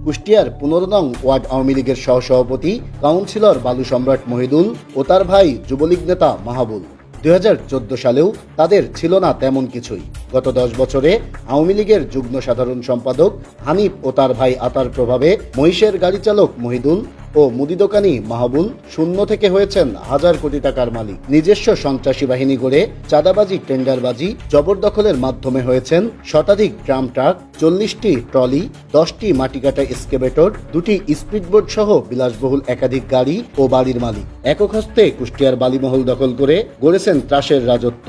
কুষ্টিয়ার 15 নং ওয়ার্ড আওয়ামী লীগের সহসভাপতি কাউন্সিলর বালু সম্রাট মহিদুল ও তার ভাই যুবলীগ নেতা মাহাবুল। 2014 সালেও তাদের ছিল না তেমন কিছুই। গত 10 বছরে আওয়ামী লীগের যুগ্ম সাধারণ সম্পাদক হানিফ ও তার ভাই আতার প্রভাবে মহিষের গাড়ি চালক মহিদুল ও মুদি দোকানি মাহাবুল শূন্য থেকে হয়েছেন হাজার কোটি টাকার মালিক। নিজস্ব সন্ত্রাসী বাহিনী গড়ে চাঁদাবাজি, টেন্ডারবাজি, জবরদখলের মাধ্যমে হয়েছেন শতাধিক ড্রাম ট্রাক, 40টি ট্রলি, 10টি মাটিকাটা এক্সকেভেটর, 2টি স্পিডবোট সহ বিলাসবহুল একাধিক গাড়ি ও বাড়ির মালিক। একক হস্তে কুষ্টিয়ার বালিমহল দখল করে গড়েছেন ত্রাসের রাজত্ব।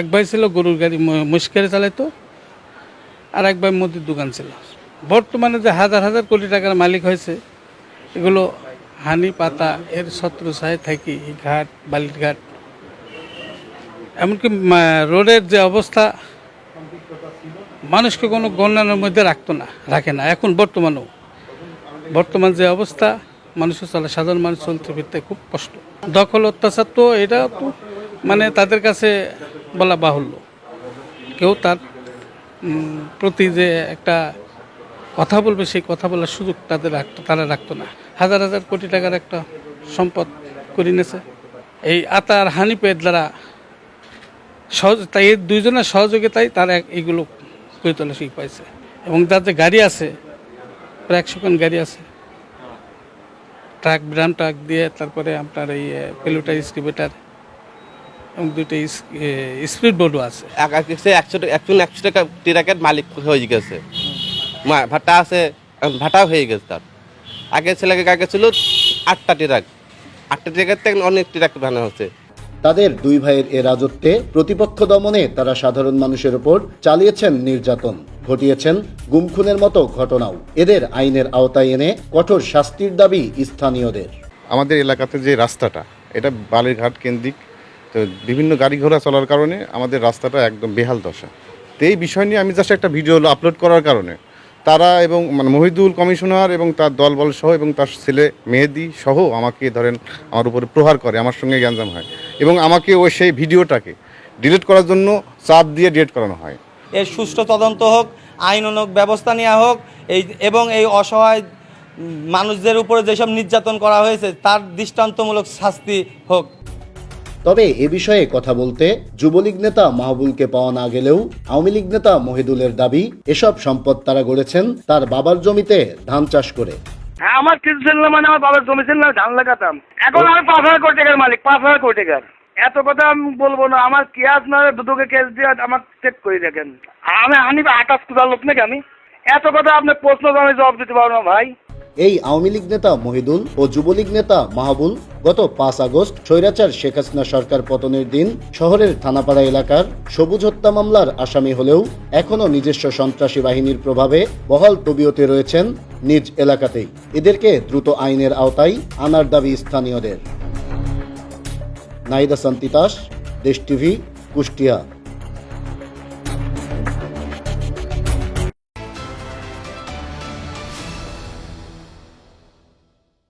এক ভাই ছিল গরুর গাড়ি মুশকিলে চালাইতো, আর এক ভাই মুদির দোকান ছিল। বর্তমানে যে হাজার হাজার কোটি টাকার মালিক হয়েছে, এগুলো হানি পাতা এর ছত্রছায়ায় থাকি ঘাট, বালির ঘাট, এমনকি রোডের যে অবস্থা মানুষকে কোনো গণনার মধ্যে রাখে না। এখন বর্তমান যে অবস্থা মানুষের চলে, সাধারণ মানুষ চলতে ফিরতে খুব কষ্ট। দখল অত্যাচার তো এটা তো তাদের কাছে বলা বাহুল্য। কেউ তার প্রতি যে একটা কথা বলবে, সেই কথা বলার সুযোগ তারা রাখতো না। হাজার হাজার কোটি টাকার একটা সম্পদ করে নিয়েছে এই আতার হানিফের দ্বারা। তাই এই দুইজনের সহযোগিতায় তারা এইগুলো করে তোলা শিখ পাইছে। এবং যাতে গাড়ি আছে, প্রায় 100 খান গাড়ি আছে, ট্রাক, ড্রাম ট্রাক দিয়ে, তারপরে আপনার এই পেলোটা এক্সকেভেটর এবং 2টি স্পিড বোটও আছে। 100 টাকা ট্রাকের মালিক হয়ে গেছে, ভাটা আছে, ভাটা হয়ে গেছে তার। আগে ছিল 8টা ট্রাকের থেকে অনেক ট্রাক বানানো হচ্ছে। তাদের দুই ভাইয়ের এ রাজত্বে প্রতিপক্ষ দমনে তারা সাধারণ মানুষের উপর চালিয়েছেন নির্যাতন, ঘটিয়েছেন গুমখুনের মতো ঘটনাও। এদের আইনের আওতায় এনে কঠোর শাস্তির দাবি স্থানীয়দের। আমাদের এলাকাতে যে রাস্তাটা, এটা বালিরঘাট কেন্দ্রিক, তো বিভিন্ন গাড়ি ঘোড়া চলার কারণে আমাদের রাস্তাটা একদম বেহাল দশা। তো এই বিষয় নিয়ে আমি জাস্ট একটা ভিডিও আপলোড করার কারণে তারা এবং মহিদুল কমিশনার এবং তার দলবল সহ এবং তার ছেলে মেহেদি সহ আমাকে আমার উপরে প্রহার করে, আমার সঙ্গে গ্যাঞ্জাম হয় এবং আমাকে সেই ভিডিওটাকে ডিলিট করার জন্য চাপ দিয়ে ডিলিট করানো হয়। এর সুষ্ঠু তদন্ত হোক, আইনানুগ ব্যবস্থা নেওয়া হোক, এবং এই অসহায় মানুষদের উপরে যেসব নির্যাতন করা হয়েছে তার দৃষ্টান্তমূলক শাস্তি হোক। তবে এ বিষয়ে কথা বলতে যুবলীগ নেতা মাহবুলকে পাওয়া না গেলেও আওয়ামী লীগ নেতা মহিদুলের দাবি, এসব সম্পদ তারা গড়েছেন তার বাবার জমিতে ধান চাষ করে। হ্যাঁ, আমার কিছু ছিল না, আমার বাবার জমি ছিল না, ধান লাগাতাম। এখন আমি 5,000 কোটি টাকার মালিক, 5,000 কোটি টাকার। এত কথা আমি বলবো না। আমার কেস না, দুটোকে কেস দিয়ে আমার চেক করে দেখেন। আমি হানিফ 28 কোটার লোক নাকি আমি? এত কথা আপনার প্রশ্ন আমি জবাব দিতে পারবো না ভাই। এই আওয়ামী লীগ নেতা মহিদুল ও যুবলীগ নেতা মাহবুল গত 5 আগস্ট স্বৈরাচার শেখ হাসিনা সরকার পতনের দিন শহরের থানাপাড়া এলাকার সবুজ হত্যা মামলার আসামি হলেও এখনও নিজস্ব সন্ত্রাসী বাহিনীর প্রভাবে বহাল তবিয়তে রয়েছেন নিজ এলাকাতেই। এদেরকে দ্রুত আইনের আওতায় আনার দাবি স্থানীয়দের। নাহিদ হাসান তিতাস, দেশ টিভি, কুষ্টিয়া।